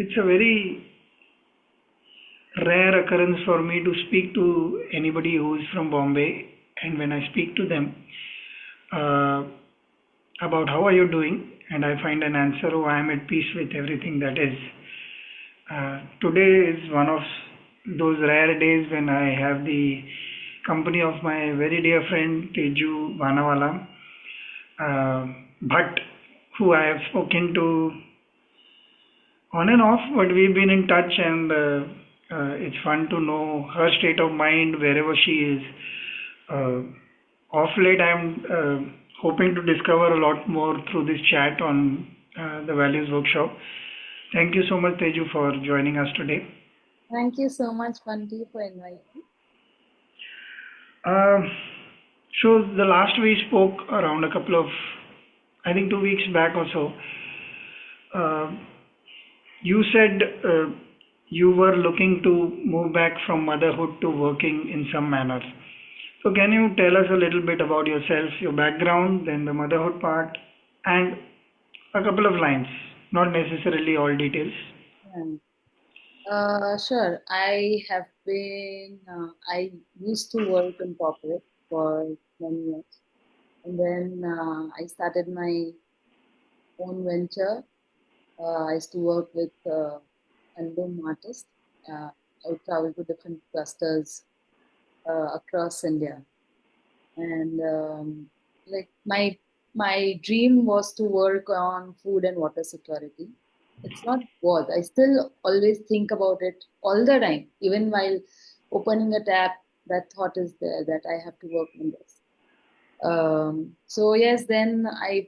it's a very rare occurrence for me to speak to anybody who is from Bombay, and when I speak to them uh, about how are you doing, and I find an answer, oh, I am at peace with everything that is. Today is one of those rare days when I have the company of my very dear friend Teju Vanawala, uh, but who I have spoken to on and off, but we've been in touch, and it's fun to know her state of mind wherever she is. Uh, Off late, I'm hoping to discover a lot more through this chat on the Values Workshop. Thank you so much, Teju, for joining us today. Thank you so much, Bunty, for inviting. Um so the last we spoke around a couple of, I think 2 weeks back or so, uh, you said you were looking to move back from motherhood to working in some manner. So can you tell us a little bit about yourself, your background, then the motherhood part, and a couple of lines, not necessarily all details. Yeah. Sure. I used to work in corporate for many years. And then I started my own venture. I used to work with album artists. Uh, I would travel to different clusters across India. And like my dream was to work on food and water security. It's not was. I still always think about it all the time, even while opening a tap. That thought is there that I have to work on this. So yes, then I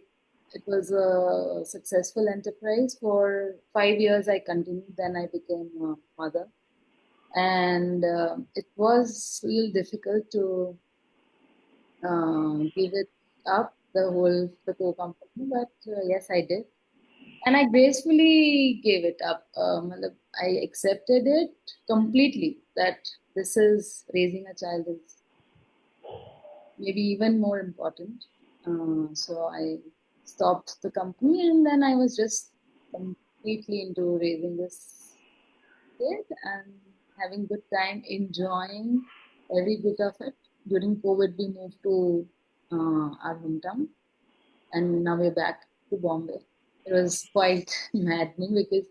it was a successful enterprise for 5 years. I continued. Then I became a mother, and it was a little difficult to give it up, the whole company. But yes, I did, and I gracefully gave it up. I accepted it completely. That this is raising a child is maybe even more important. So I stopped the company, and then I was just completely into raising this kid and having good time, enjoying every bit of it. During COVID, we moved to our hometown, and now we're back to Bombay. It was quite maddening because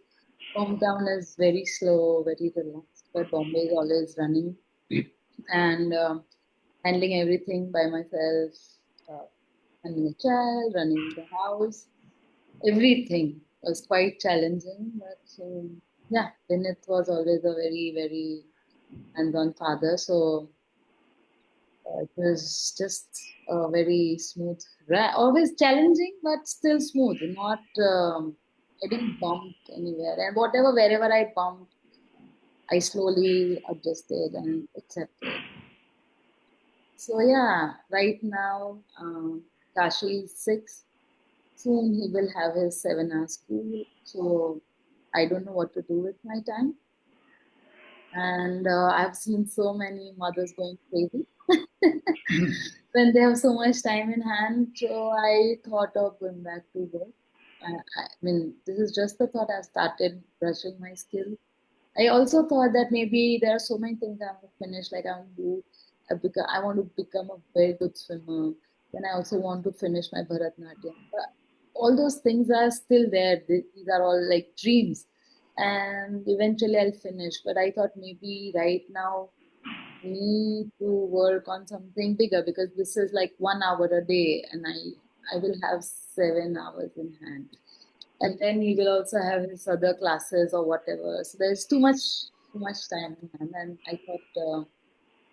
hometown is very slow, very relaxed, but Bombay is always running and handling everything by myself, uh, handling a child, running the house, everything was quite challenging. But yeah, Vinith was always a very, very hands-on father, so it was just a very smooth, always challenging, but still smooth, not getting bumped anywhere. And whatever, wherever I bumped, I slowly adjusted and accepted. So yeah, right now, Kashi is 6. Soon he will have his 7 hour school. So I don't know what to do with my time. And I've seen so many mothers going crazy when they have so much time in hand. So I thought of going back to work. I mean, this is just the thought. I've started brushing my skill. I also thought that maybe there are so many things I want to finish. Like I want to do, I want to become a very good swimmer. Then I also want to finish my Bharatnatyam. But all those things are still there. These are all like dreams, and eventually I'll finish. But I thought maybe right now we need to work on something bigger because this is like 1 hour a day, and I will have 7 hours in hand, and then he will also have his other classes or whatever. So there's too much time in hand, and I thought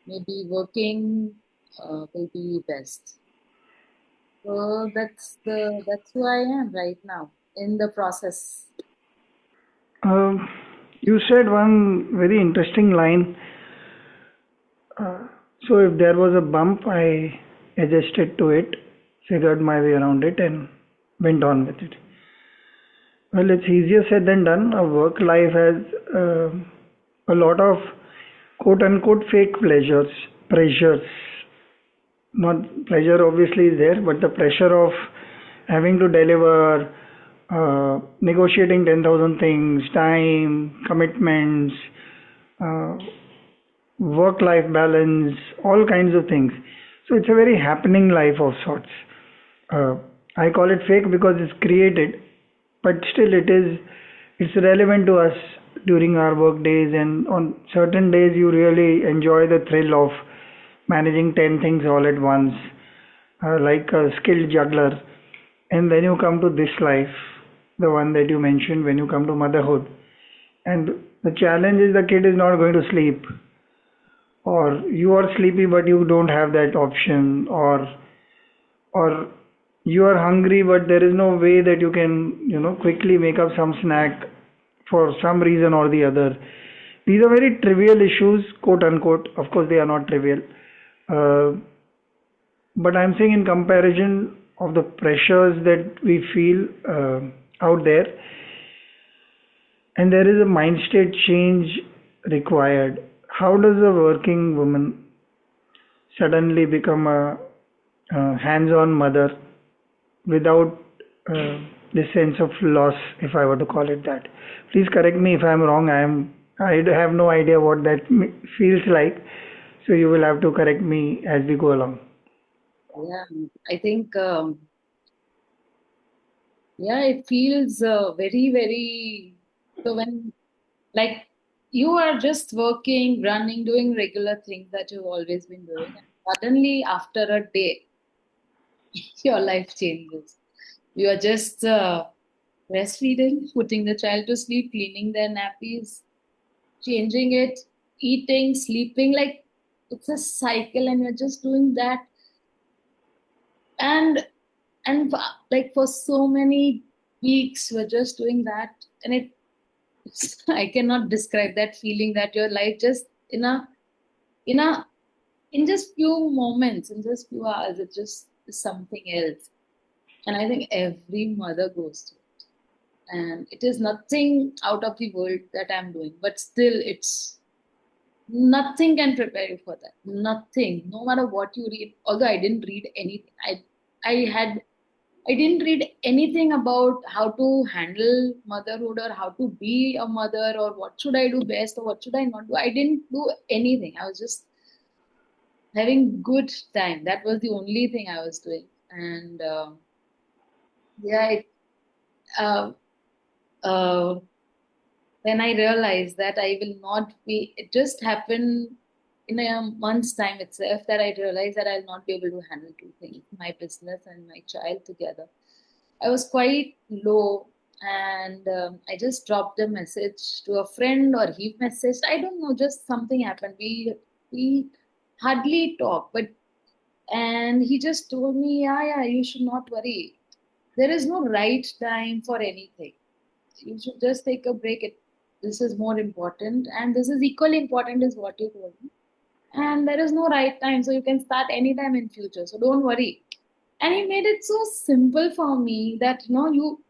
maybe working will be best. So that's who I am right now in the process. Um, you said one very interesting line. Uh, so if there was a bump, I adjusted to it, figured my way around it, and went on with it. Well, it's easier said than done. A work life has a lot of quote unquote fake pressures. Not pleasure obviously is there, but the pressure of having to deliver, negotiating 10,000 things, time, commitments, uh, work life balance, all kinds of things. So it's a very happening life of sorts. Uh, I call it fake because it's created, but still it's relevant to us during our work days, and on certain days you really enjoy the thrill of managing 10 things all at once, like a skilled juggler. And then you come to this life, the one that you mentioned, when you come to motherhood, and the challenge is the kid is not going to sleep, or you are sleepy but you don't have that option, or you are hungry but there is no way that you can quickly make up some snack for some reason or the other. These are very trivial issues, quote unquote. Of course they are not trivial, uh, but I'm saying in comparison of the pressures that we feel out there, and there is a mind state change required. How does a working woman suddenly become a hands-on mother without uh, this sense of loss, if I were to call it that? Please correct me if I'm wrong. I have no idea what that feels like, so you will have to correct me as we go along. Yeah, I think, yeah, it feels very, very. So when, like, you are just working, running, doing regular things that you've always been doing, and suddenly after a day, your life changes. You are just breastfeeding, putting the child to sleep, cleaning their nappies, changing it, eating, sleeping. Like, it's a cycle, and you're just doing that. And like for so many weeks, we're just doing that, and I cannot describe that feeling that your life just in a in just few moments, in just few hours, it just is something else. And I think every mother goes through it. And it is nothing out of the world that I'm doing, but still it's nothing can prepare you for that. Nothing. No matter what you read, although I didn't read anything. I had I didn't read anything about how to handle motherhood or how to be a mother or what should I do best or what should I not do. I didn't do anything. I was just having good time. That was the only thing I was doing. And yeah, uh, uh, then I realized that I will not be. It just happened in a month's time itself that I realized that I'll not be able to handle two things, my business and my child together. I was quite low, and I just dropped a message to a friend, or he messaged. I don't know, just something happened. We hardly talk, but and he just told me, yeah, yeah, you should not worry. There is no right time for anything. You should just take a break. This is more important, and this is equally important is what you told me. And there is no right time, so you can start anytime in future. So don't worry. And he made it so simple for me that you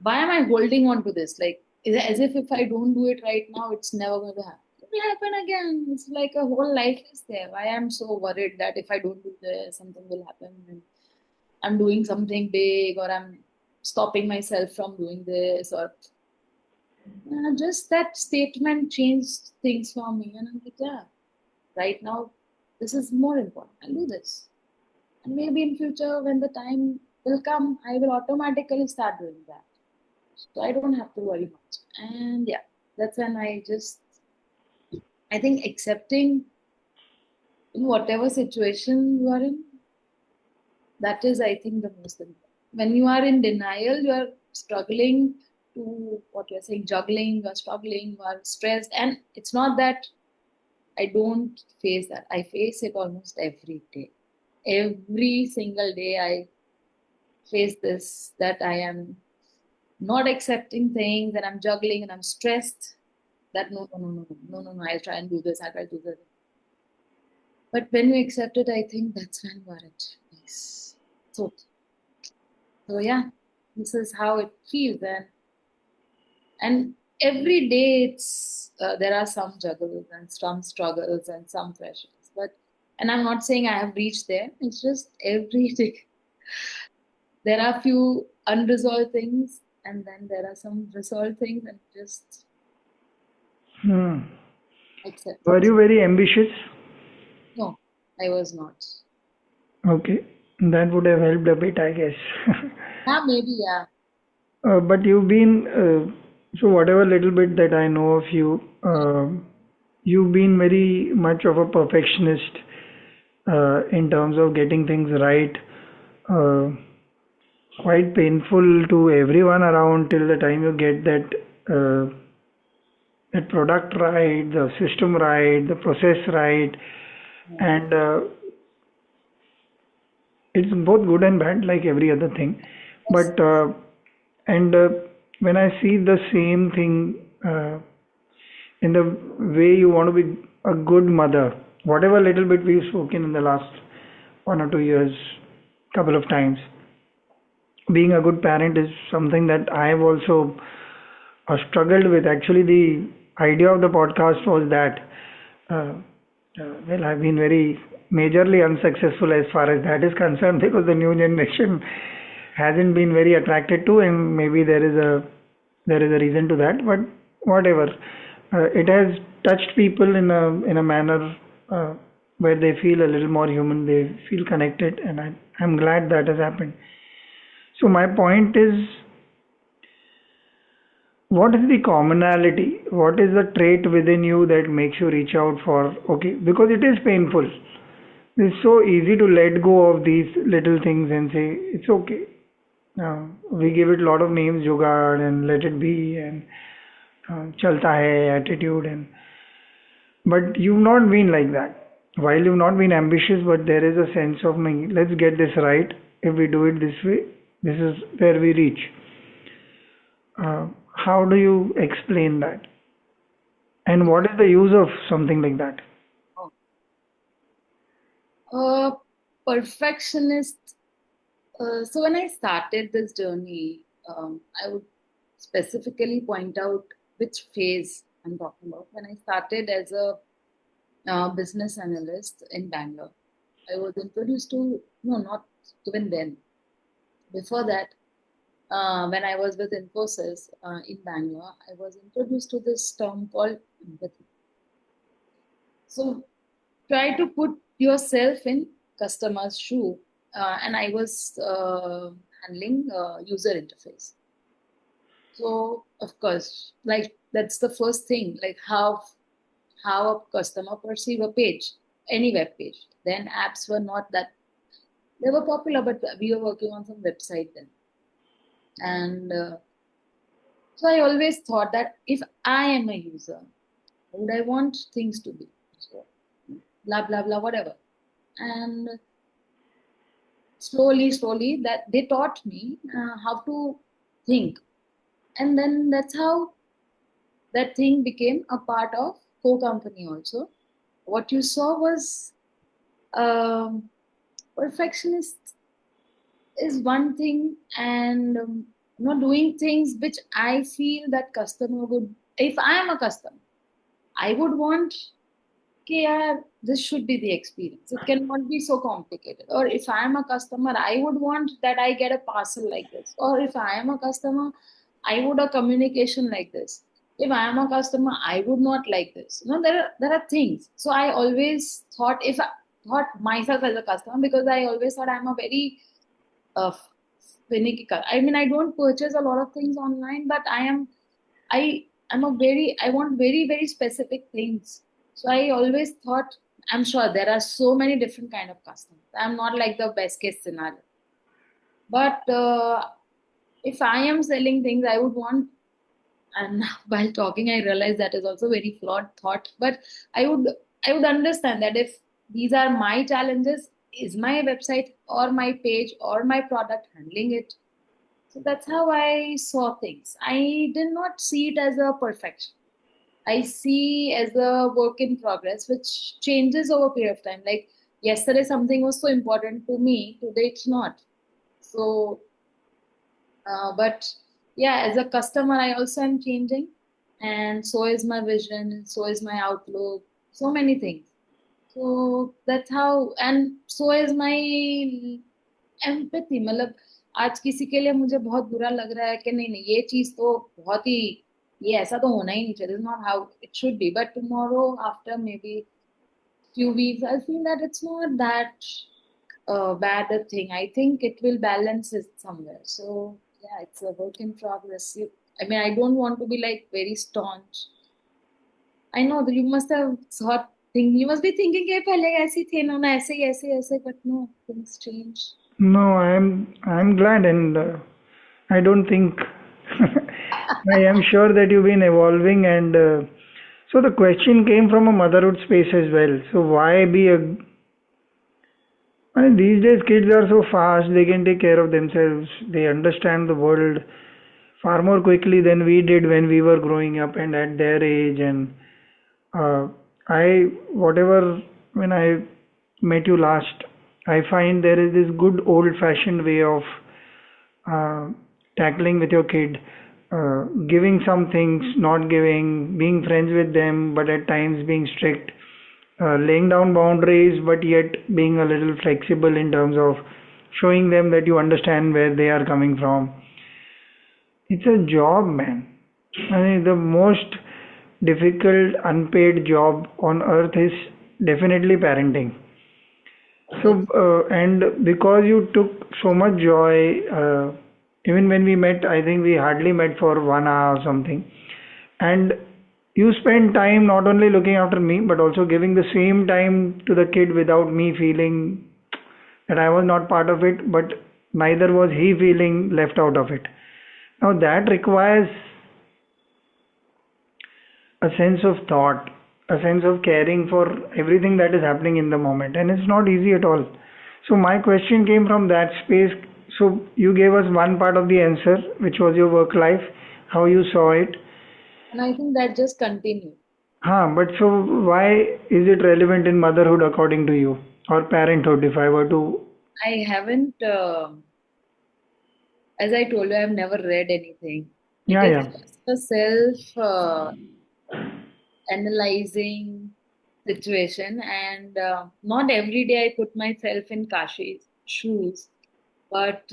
why am I holding on to this? Like, as if I don't do it right now, it's never going to happen. It will happen again. It's like a whole life is there. Why I'm so worried that if I don't do this, something will happen and I'm doing something big, or I'm stopping myself from doing this, or just that statement changed things for me. And I'm like, yeah, right now, this is more important. I'll do this. And maybe in future, when the time will come, I will automatically start doing that. So I don't have to worry much. And yeah, that's when I think accepting in whatever situation you are in, that is, I think, the most important. When you are in denial, you are struggling to what you're saying, juggling, you're struggling, you are stressed. And it's not that I don't face that. I face it almost every day. Every single day, I face this that I am not accepting things and I'm juggling and I'm stressed. That no, no, no, no, no, no, no, no, I'll try and do this, I'll try to do this. But when you accept it, I think that's when you are at peace. So, so yeah, this is how it feels. And every day there are some juggles and some struggles and some pressures. But and I'm not saying I have reached there. It's just every day. there are few unresolved things, and then there are some resolved things, and just Hmm. accept Were it. you very ambitious? No, I was not. Okay, that would have helped a bit, I guess. Yeah, maybe, yeah. But you've been, so whatever little bit that I know of you, you've been very much of a perfectionist in terms of getting things right. Uh, Quite painful to everyone around till the time you get that product right, the system right, the process right, Yeah. and it's both good and bad, like every other thing. Yes. But and when I see the same thing in the way you want to be a good mother, whatever little bit we've spoken in the last 1 or 2 years, couple of times, being a good parent is something that I have also struggled with. Actually, the idea of the podcast was that, uh, well, I've been very majorly unsuccessful as far as that is concerned because the new generation hasn't been very attracted to, and maybe there is a reason to that. But whatever, it has touched people in a manner where they feel a little more human. They feel connected, and I'm glad that has happened. So my point is, what is the commonality? What is the trait within you that makes you reach out for, okay, because it is painful. It's so easy to let go of these little things and say, it's okay. We give it a lot of names, jugaad and let it be and chalta hai attitude, and but you've not been like that. While you've not been ambitious, but there is a sense of, let's get this right. If we do it this way, this is where we reach. How do you explain that? And what is the use of something like that? Oh. Uh, Perfectionist. So when I started this journey, I would specifically point out which phase I'm talking about. When I started as a business analyst in Bangalore, I was introduced to, no, not even then. Before that, when I was with Infosys in Bangalore, I was introduced to this term called empathy. So try to put yourself in customer's shoe, and I was handling user interface. So of course, like that's the first thing, like how a customer perceive a page, any web page. Then apps were not that, they were popular, but we were working on some website then. And so I always thought that if I am a user, how would I want things to be? So blah blah blah, whatever. And slowly, that they taught me how to think, and then that's how that thing became a part of co-company also. What you saw was um, perfectionist is one thing, and doing things which I feel that customer would, if I am a customer, I would want, okay, yeah, this should be the experience. It cannot be so complicated. Or if I am a customer, I would want that I get a parcel like this. Or if I am a customer, I would a communication like this. If I am a customer, I would not like this. There are things. So I always thought, if I thought myself as a customer, because I always thought I'm a very uh, finicky. I mean, I don't purchase a lot of things online, but I want very, very specific things. So I always thought, I'm sure there are so many different kind of customers. I'm not like the best case scenario. But if I am selling things, I would want, and while talking, I realize that is also very flawed thought. But I would understand that if these are my challenges, is my website or my page or my product handling it? So that's how I saw things. I did not see it as a perfection. I see as a work in progress, which changes over a period of time. Like yesterday, something was so important to me, today it's not. So, but yeah, as a customer, I also am changing, and so is my vision, so is my outlook, so many things. So that's how, and so is my empathy. Malab, आज किसी के लिए मुझे बहुत बुरा लग रहा है कि नहीं नहीं ये चीज तो बहुत ही, ये ऐसा तो होना ही नहीं चाहिए, not how it should be, but tomorrow after may be few weeks I feel that it's not that bad a thing. I think it will balance it somewhere. So yeah, it's a work in progress. I mean, I don't want to be like very staunch. I know that you must have thought think you must be thinking कि पहले ऐसी थे ना ना ऐसे ही ऐसे ऐसे, but no, things change. No, I'm glad, and I don't think I am sure that you've been evolving, and so the question came from a motherhood space as well. So why be a? I mean, these days kids are so fast; they can take care of themselves. They understand the world far more quickly than we did when we were growing up and at their age. And uh, I, whatever, when I met you last, I find there is this good old-fashioned way of uh, tackling with your kid, giving some things, not giving, being friends with them, but at times being strict, laying down boundaries, but yet being a little flexible in terms of showing them that you understand where they are coming from. It's a job, man. I mean, the most difficult unpaid job on earth is definitely parenting. Yes. So, and because you took so much joy, even when we met, I think we hardly met for 1 hour or something. And you spent time not only looking after me, but also giving the same time to the kid without me feeling that I was not part of it, but neither was he feeling left out of it. Now, that requires a sense of thought, a sense of caring for everything that is happening in the moment, and it's not easy at all. So, my question came from that space. So, you gave us one part of the answer, which was your work life, how you saw it. And I think that just continue. But so why is it relevant in motherhood according to you, or parenthood, if I were to? I haven't, as I told you, I've never read anything. It Yeah, is yeah. just a self analyzing situation, and not every day I put myself in Kashi's shoes, but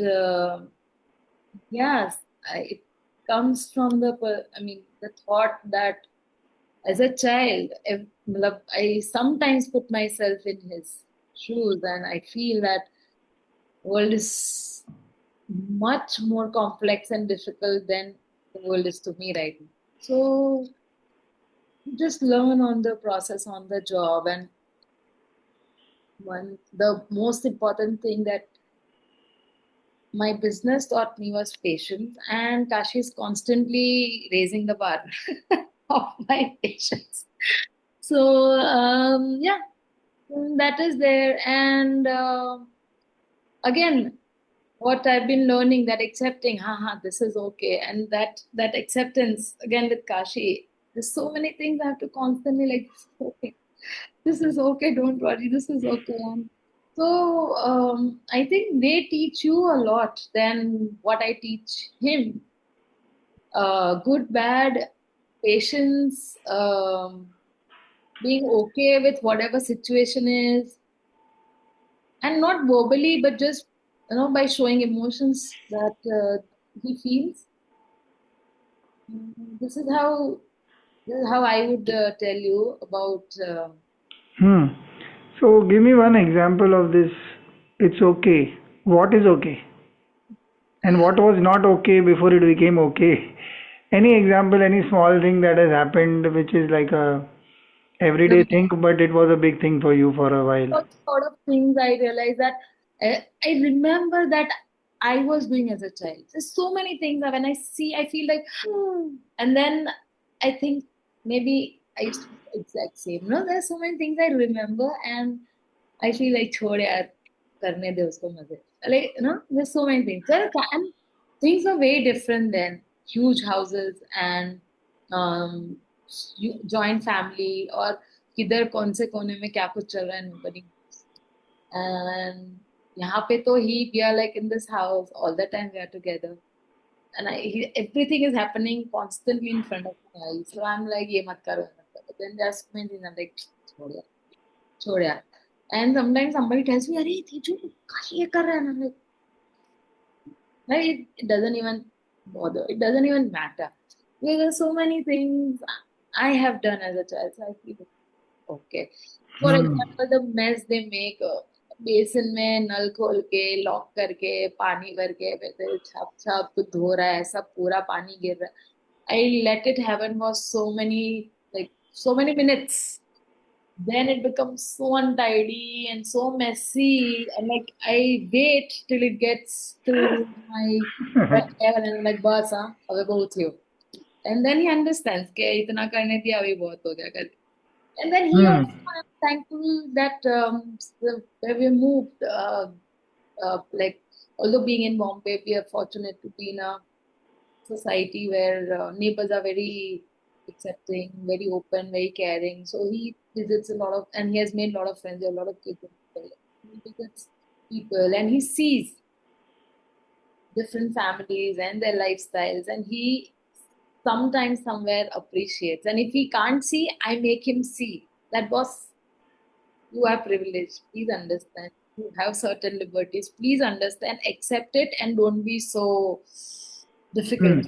yes, it comes from I mean, the thought that as a child, matlab, I sometimes put myself in his shoes, and I feel that world is much more complex and difficult than the world is to me right now. So just learn on the process, on the job, and the most important thing that my business taught me was patience, and Kashi is constantly raising the bar of my patience. So yeah, that is there, and again, what I've been learning, that accepting, this is okay, and that acceptance again with Kashi. There's so many things I have to constantly like. Okay, this is okay, don't worry, this is okay. And so I think they teach you a lot than what I teach him. Good, bad, patience, being okay with whatever situation is, and not verbally, but just by showing emotions that he feels. This is how I would tell you about. Hmm. So give me one example of this. It's okay. What is okay? And what was not okay before it became okay? Any example, any small thing that has happened which is like a everyday The thing, but it was a big thing for you for a while. first sort of things I realized that I remember that I was doing as a child. There's so many things that when I see, I feel like, and then I think maybe I used to do the exact same. No, there's so many things I remember, and I feel like, छोड़ यार, करने दे उसको मजे. Like, there's so many things. And things are very different then. Huge houses and um, joint family, और किधर कौन से कोने में क्या कुछ चल रहा है, nobody knows. And यहाँ पे तो we are like in this house all the time, we are together, and everything is happening constantly in front of my eyes. So I'm like, ये मत करो, ये मत करो. But then there's so many things I'm like, छोड़ यार, छोड़ यार. And sometimes somebody tells me, अरे तेजू काश ये कर रहा है ना, like, Like it doesn't even bother. It doesn't even matter. Because there's so many things I have done as a child. So I feel okay. For Hmm. example, the mess they make basin में नल खोल के lock करके पानी भर के वैसे छाप छाप धो रहा है सब पूरा पानी गिर रहा है I let it happen for so many minutes. Then it becomes so untidy and so messy. And like I wait till it gets to my wet level and I'm like, बस हाँ अबे बहुत ही हो. And then he understands कि इतना करने दिया अभी बहुत हो गया कर. And then he Hmm. also, I'm thankful that where we moved, like although being in Bombay, we are fortunate to be in a society where neighbors are very accepting, very open, very caring. So he visits a lot of, and he has made a lot of friends. There are a lot of kids in Bombay. He visits people and he sees different families and their lifestyles, and he sometimes somewhere appreciates. And if he can't see, I make him see that boss, you are privileged. Please understand. You have certain liberties. Please understand, accept it, and don't be so Hmm. difficult.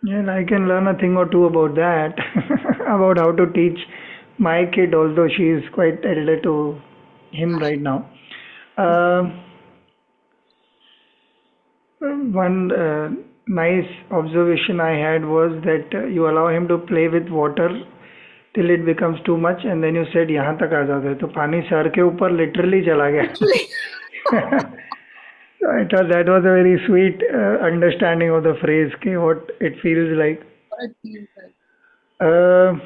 Yeah, I can learn a thing or two about that, about how to teach my kid, although she is quite elder to him right now. Uh, One nice observation I had was that you allow him to play with water till it becomes too much, and then you said यहाँ तक आ जाओगे तो पानी sir के ऊपर literally चला गया. Literally. So I thought that was a very sweet understanding of the phrase, कि what it feels like. What it feels like. Uh,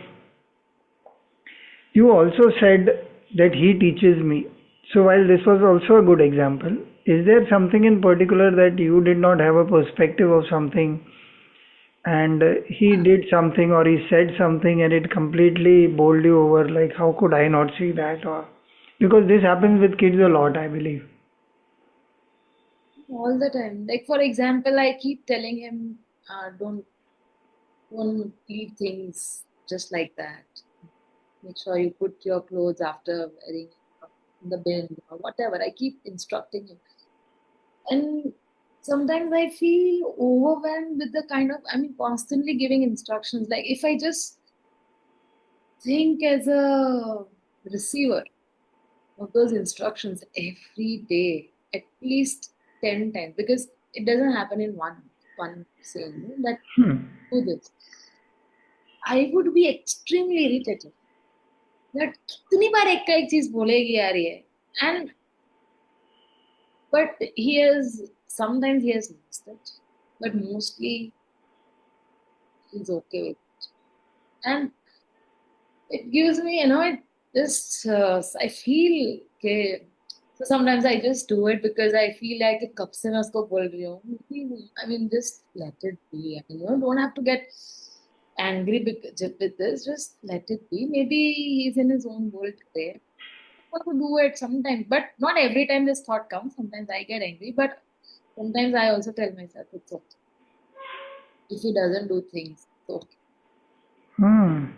you also said that he teaches me. So while this was also a good example, is there something in particular that you did not have a perspective of something and he did something or he said something and it completely bowled you over, like how could I not see that? Or because this happens with kids a lot, I believe. All the time. Like for example, I keep telling him, don't leave things just like that. Make sure you put your clothes after wearing in the bin or whatever. I keep instructing him. And sometimes I feel overwhelmed with the kind of, I mean, constantly giving instructions. Like if I just think as a receiver of those instructions every day, at least 10 times, because it doesn't happen in one saying that Hmm. do this. I would be extremely irritated. That कितनी बार एक का एक चीज बोलेगी यार ये. And but he has sometimes he has missed it, but mostly he's okay with it. And it gives me, it just, I feel, okay. So sometimes I just do it because I feel like it कब से मैं उसको बोल रही हूँ. I mean, just let it be. I mean, don't have to get angry with this. Just let it be. Maybe he's in his own world today. Want to do it sometimes, but not every time this thought comes. Sometimes I get angry, but sometimes I also tell myself it's okay. If he doesn't do things, it's okay. Hmm.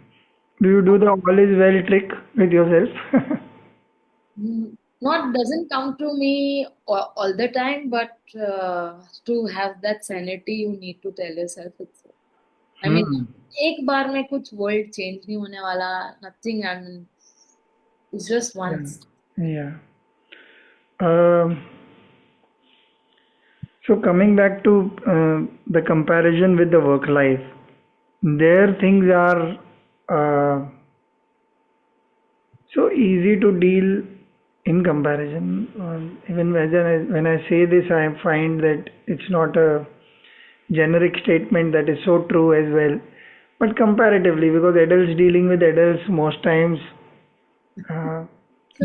Do you do the all is well trick with yourself? Not doesn't come to me all the time, but to have that sanity, you need to tell yourself it's okay. I mean, Hmm. एक बार में कुछ world change नहीं होने वाला. Nothing. I mean, it's just Yeah. once. Yeah. Um, so coming back to the comparison with the work life, there things are so easy to deal in comparison. Even when I say this, I find that it's not a generic statement that is so true as well. But comparatively, because adults dealing with adults most times uh,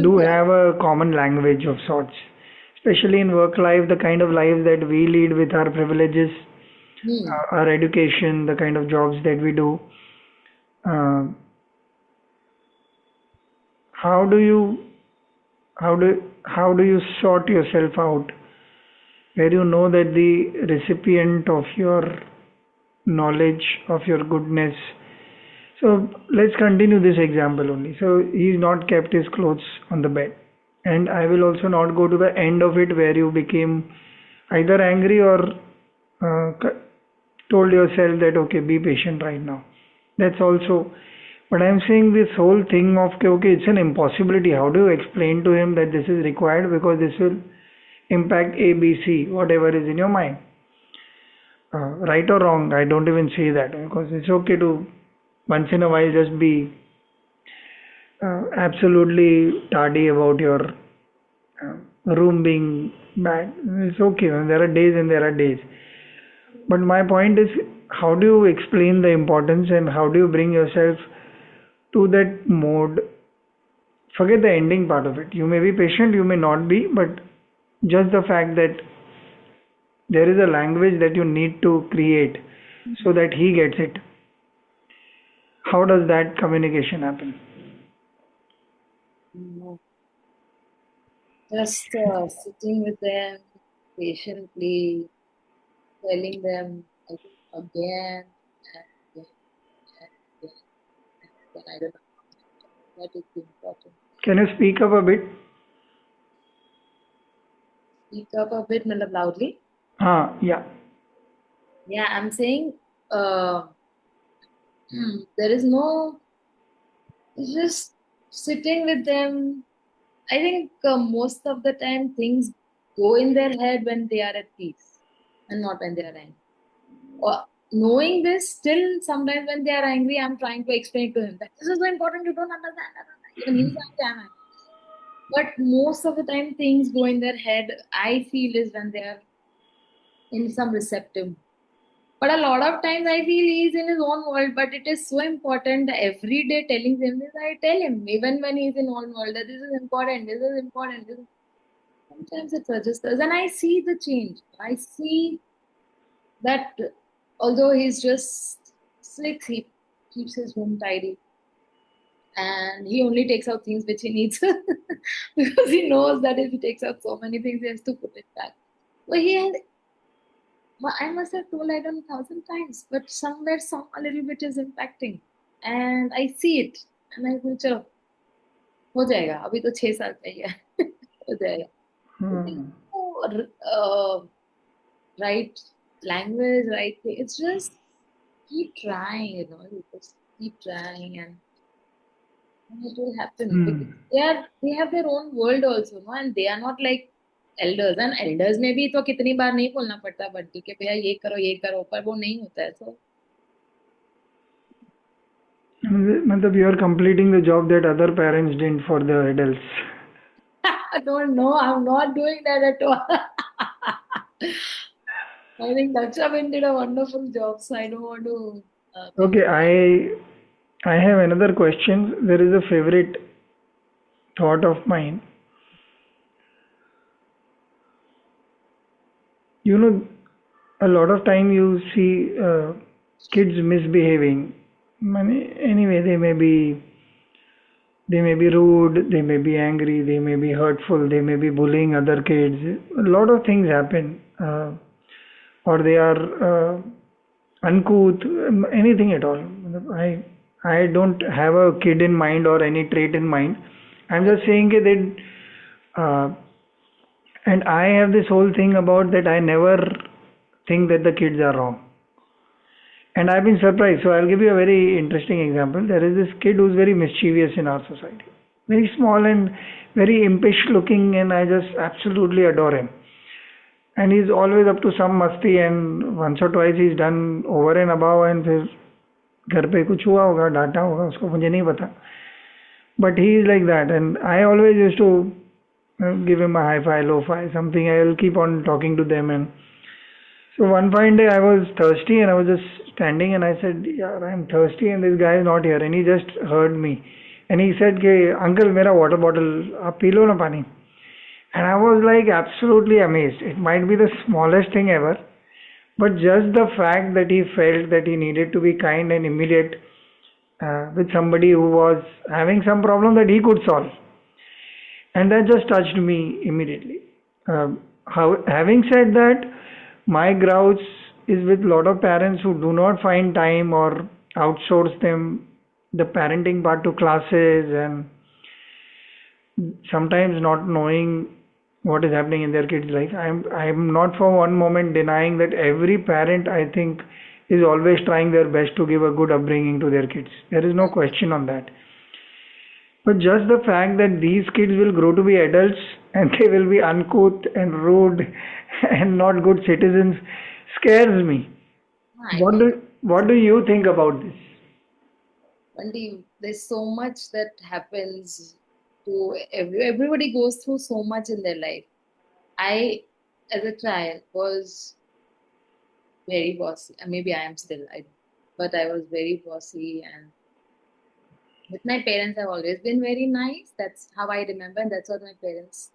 do Simple. have a common language of sorts, especially in work life, the kind of life that we lead with our privileges, Hmm. our education, the kind of jobs that we do. Uh, how do you how do you sort yourself out where you know that the recipient of your knowledge, of your goodness. So let's continue this example only. So he's not kept his clothes on the bed. And I will also not go to the end of it where you became either angry or told yourself that okay, be patient right now. That's also. But I'm saying this whole thing of okay, okay, it's an impossibility. How do you explain to him that this is required because this will impact A, B, C, whatever is in your mind? Right or wrong, I don't even say that because it's okay to once in a while just be absolutely tardy about your uh, room being bad. It's okay. There are days and there are days. But my point is, how do you explain the importance and how do you bring yourself to that mode? Forget the ending part of it. You may be patient, you may not be, but just the fact that there is a language that you need to create so that he gets it. How does that communication happen? No, just sitting with them patiently, telling them again and again and again. Then I don't know. That is the important. Can you speak up a bit? Speak up a bit, matlab loudly. Yeah. Yeah, I'm saying uh, there is no, it's just sitting with them. I think most of the time things go in their head when they are at peace and not when they are angry. Or knowing this, still sometimes when they are angry, I'm trying to explain to him that this is so important, you don't understand. Even he's angry, I'm angry. But most of the time, things go in their head, I feel, is when they are in some receptive. But a lot of times I feel he's in his own world, but it is so important that every day telling him this, I tell him, even when he's in own world, that this is important, this is important, this is... Sometimes it registers, and I see the change. I see that although he's just 6, he keeps his room tidy, and he only takes out things which he needs because he knows that if he takes out so many things, he has to put it back. But he has, I must have told I don't know 1,000 times, but somewhere some a little bit is impacting, and I see it, and I go, चलो हो जाएगा अभी तो 6 साल का ही है हो जाएगा. Hmm. Right language, right thing. It's just keep trying, you just keep trying and it will happen because Hmm. they have their own world also, no? And they are not like elders. And elders में भी तो कितनी बार नहीं बोलना पड़ता बंटी के भैया ये करो पर वो नहीं होता है so मतलब you are completing the job that other parents didn't for the adults. I don't know, I'm not doing that at all. I think Daksha did a wonderful job, so I don't want to Okay, mention. I have another question. There is a favorite thought of mine. You know, a lot of time you see kids misbehaving. Anyway, they may be rude, they may be angry, they may be hurtful, they may be bullying other kids. A lot of things happen, or they are uncouth, anything at all. I don't have a kid in mind or any trait in mind. I'm just saying that, and I have this whole thing about that I never think that the kids are wrong. And I've been surprised. So I'll give you a very interesting example. There is this kid who's very mischievous in our society. Very small and very impish looking, and I just absolutely adore him. And he's always up to some masti, and once or twice he's done over and above, and फिर घर पे कुछ हुआ होगा, डांटा होगा उसको, मुझे नहीं पता. But he is like that, and I always used to give him a high five, low five, something. I will keep on talking to them, and so one fine day I was thirsty and I was just standing and I said, yeah, I'm thirsty and this guy is not here, and he just heard me and he said, "Ke, Uncle, mera water bottle, आप P low ना पानी." And I was like absolutely amazed. It might be the smallest thing ever, but just the fact that he felt that he needed to be kind and immediate with somebody who was having some problem that he could solve, and that just touched me immediately. Having said that, my grouch is with a lot of parents who do not find time or outsource them the parenting part to classes, and sometimes not knowing. what is happening in their kids' life. I'm not for one moment denying that every parent, I think, is always trying their best to give a good upbringing to their kids. There is no question on that. But just the fact that these kids will grow to be adults and they will be uncouth and rude and not good citizens scares me. I don't. What do you think about this? Only there's so much that happens to everybody goes through so much in their life. I, as a child, was very bossy. Maybe I am still, but I was very bossy, and with my parents, I've always been very nice. That's how I remember, and that's what my parents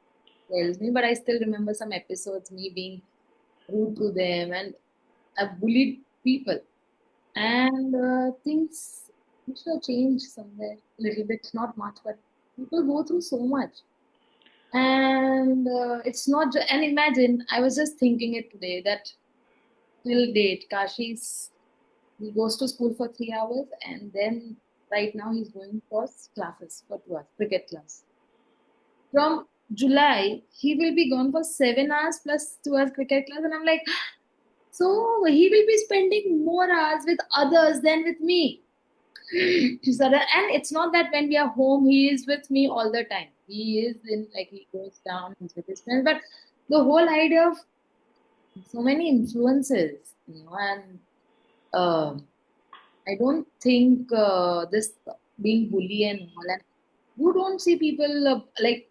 tells me. But I still remember some episodes, me being rude to them, and I've bullied people. And things should have changed somewhere a little bit, not much, but people go through so much. And it's not, and imagine, I was just thinking it today that till date, he goes to school for 3 hours, and then right now he's going for classes for 2 hours, cricket class. From July, he will be gone for 7 hours plus 2 hours cricket class, and I'm like, so he will be spending more hours with others than with me. And it's not that when we are home, he is with me all the time. He is in, like, he goes down, he's with his friends. But the whole idea of so many influences, and uh, I don't think this being bully and all, and you don't see people like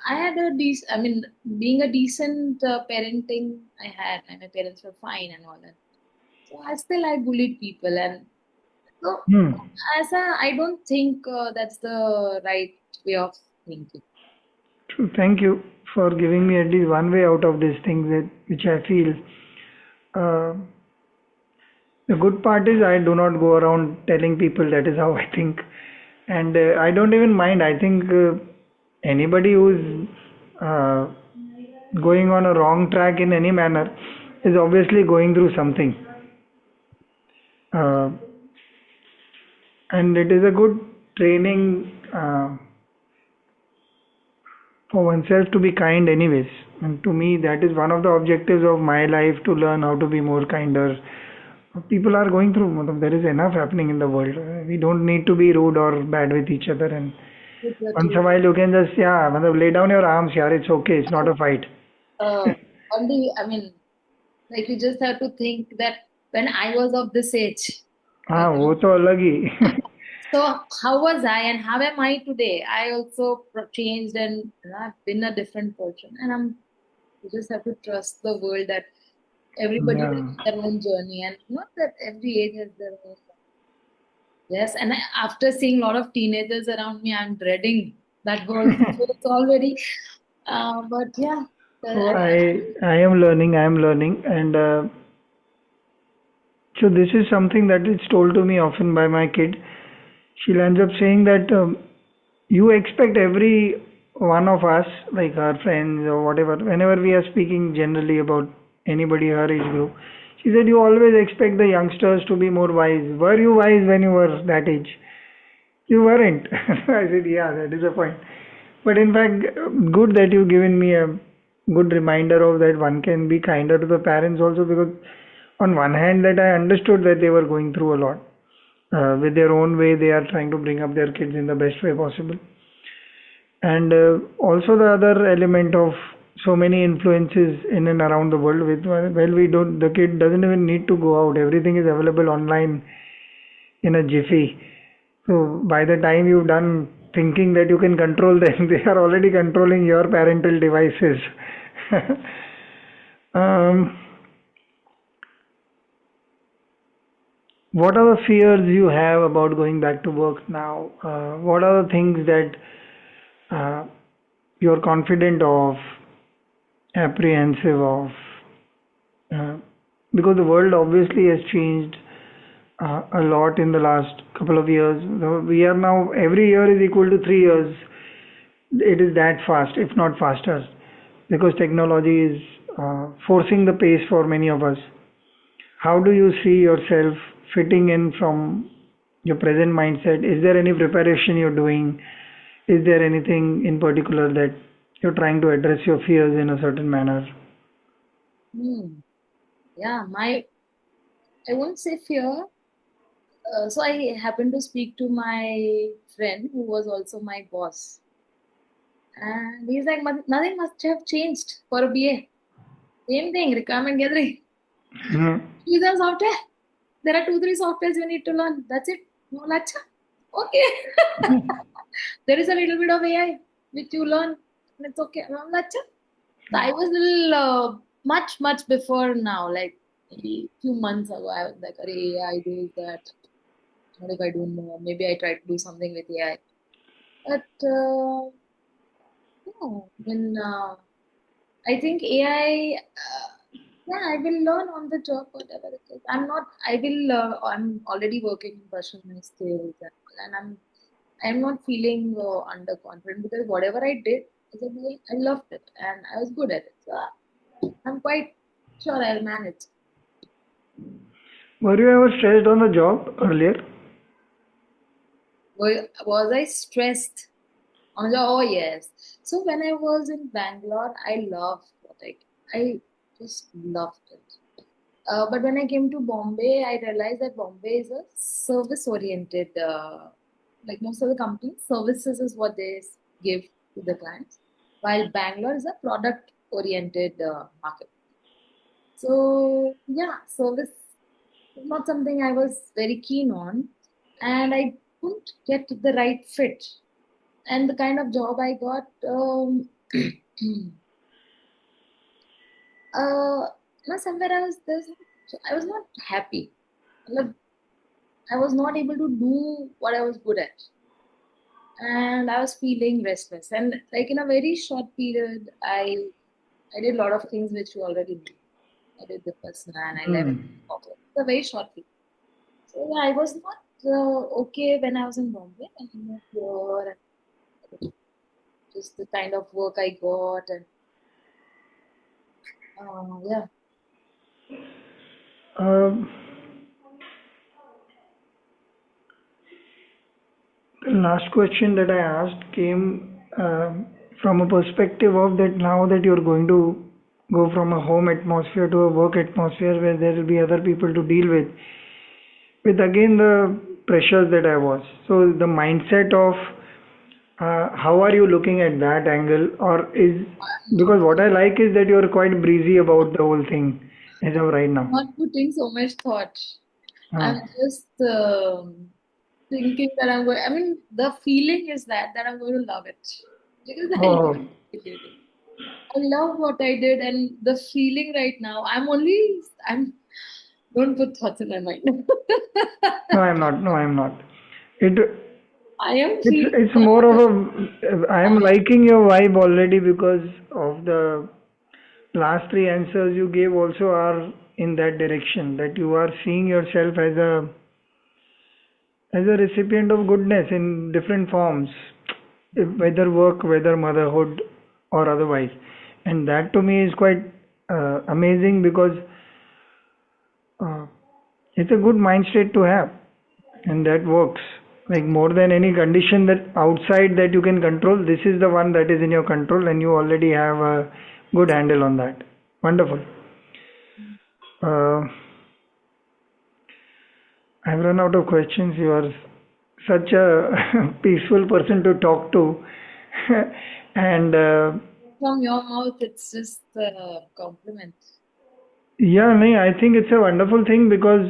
I had a decent, I mean, being a decent parenting, I had, and my parents were fine and all that. So I bullied people, and so Hmm. I don't think that's the right way of thinking. So thank you for giving me at least one way out of this thing that which I feel. Uh, the good part is I do not go around telling people that is how I think, and I don't even mind. I think anybody who's uh, going on a wrong track in any manner is obviously going through something, uh, and it is a good training for oneself to be kind, anyways. And to me, that is one of the objectives of my life, to learn how to be more kinder. People are going through, matlab, there is enough happening in the world. We don't need to be rude or bad with each other. And once a Exactly. while, you can just, yeah, matlab, lay down your arms, yeah, it's okay, it's not a fight. Uh, I mean, like you just have to think that when I was of this age, you हाँ know, वो तो अलग ही. so how was I and how am I today? I also changed, and I've been a different person, and you just have to trust the world that everybody has Yeah. their own journey, and not that every age has their own. Yes, and after seeing a lot of teenagers around me, I'm dreading that world. So it's already, but yeah, So I, I am learning, and so this is something that is told to me often by my kid. She'll end up saying that you expect every one of us, like our friends or whatever, whenever we are speaking generally about anybody her age group, she said you always expect the youngsters to be more wise. Were you wise when you were that age? You weren't. I said, yeah, that is the point. But in fact, good that you've given me a good reminder of that one can be kinder to the parents also, because on one hand that I understood that they were going through a lot. With their own way, they are trying to bring up their kids in the best way possible. And also the other element of so many influences in and around the world, with, well, we don't, the kid doesn't even need to go out. Everything is available online in a jiffy. So by the time you've done thinking that you can control them, they are already controlling your parental devices. um, what are the fears you have about going back to work now? What are the things that uh, you're confident of, apprehensive of? Uh, because the world obviously has changed a lot in the last couple of years. We are now, every year is equal to 3 years. It is that fast, if not faster, because technology is forcing the pace for many of us. How do you see yourself fitting in from your present mindset? Is there any preparation you're doing? Is there anything in particular that you're trying to address your fears in a certain manner. Hmm. Yeah, I won't say fear. So I happened to speak to my friend who was also my boss, and he's like, Nothing must have changed for a BA. Same thing, requirement gathering. Hmm. Use our software. There are two, three softwares you need to learn. That's it. No, lacha. Okay. There is a little bit of AI which you learn, and it's okay. No, lacha. So I was a little much before now, like maybe few months ago. I was like, "Arey, AI do that. What if I do more? Maybe I try to do something with AI." But yeah, when I think AI, yeah, I will learn on the job, whatever it is. I'm not, I will, I'm already working in pursuing my skills and, all, and I'm not feeling underconfident because whatever I did as a BA, I loved it and I was good at it. So I'm quite sure I'll manage. Were you ever stressed on the job earlier? Was I stressed? Oh, yes. So when I was in Bangalore, I loved what I did. I just loved it. But when I came to Bombay, I realized that Bombay is a service oriented, like most of the companies, services is what they give to the clients, while Bangalore is a product oriented market. So, yeah, service is not something I was very keen on, and I couldn't get the right fit. And the kind of job I got, uh, somewhere I was this, so I was not happy. Like, I was not able to do what I was good at. And I was feeling restless. And like in a very short period, I did a lot of things which you already knew. I did the personal and I left Hmm. Bombay. It's a very short period. So yeah, I was not okay when I was in Bombay and I moved here and just the kind of work I got and yeah. Um, the last question that I asked came from a perspective of that now that you're going to go from a home atmosphere to a work atmosphere where there will be other people to deal with again the pressures that I was. So the mindset of how are you looking at that angle, or is I'm not, because what I like is that you're quite breezy about the whole thing as of right now. not putting so much thought. Uh, I'm just thinking that I'm going. I mean, the feeling is that I'm going to love it because I love oh what I did. I love what I did, and the feeling right now. I'm. Don't put thoughts in my mind. no, I'm not. No, I'm not. It I am feeling it's more of that. a I am liking your vibe already because of the last three answers you gave also are in that direction that you are seeing yourself as a recipient of goodness in different forms, whether work, whether motherhood, or otherwise. And that to me is quite amazing because uh, it's a good mind state to have, and that works. Like more than any condition that outside that you can control, this is the one that is in your control, and you already have a good handle on that. Wonderful. Uh, I've run out of questions. You are such a peaceful person to talk to, and From your mouth, it's just a compliment. yeah, no, I think it's a wonderful thing because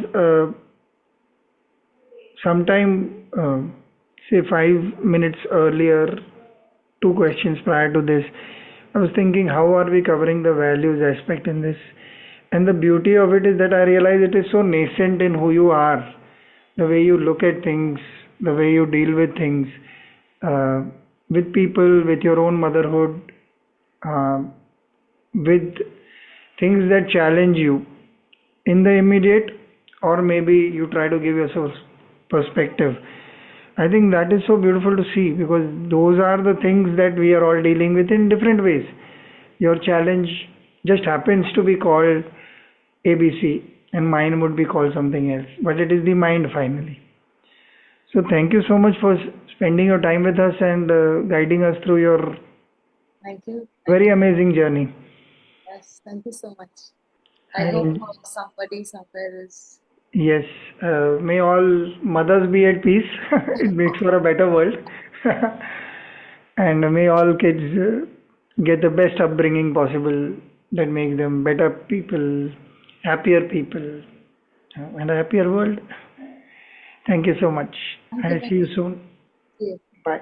sometime, say 5 minutes earlier, two questions prior to this, I was thinking how are we covering the values aspect in this, and the beauty of it is that I realize it is so nascent in who you are, the way you look at things, the way you deal with things, uh, with people, with your own motherhood, uh, with things that challenge you in the immediate, or maybe you try to give yourself perspective. I think that is so beautiful to see because those are the things that we are all dealing with in different ways. Your challenge just happens to be called ABC, and mine would be called something else, but it is the mind finally. So thank you so much for spending your time with us and guiding us through your Thank you. Thank Very you. amazing journey. Yes, thank you so much. I hope And somebody somewhere is. yes, may all mothers be at peace. It makes for a better world. And may all kids get the best upbringing possible that makes them better people, happier people, and a happier world. Thank you so much. Thank you. I'll Thank see you soon. you. Bye.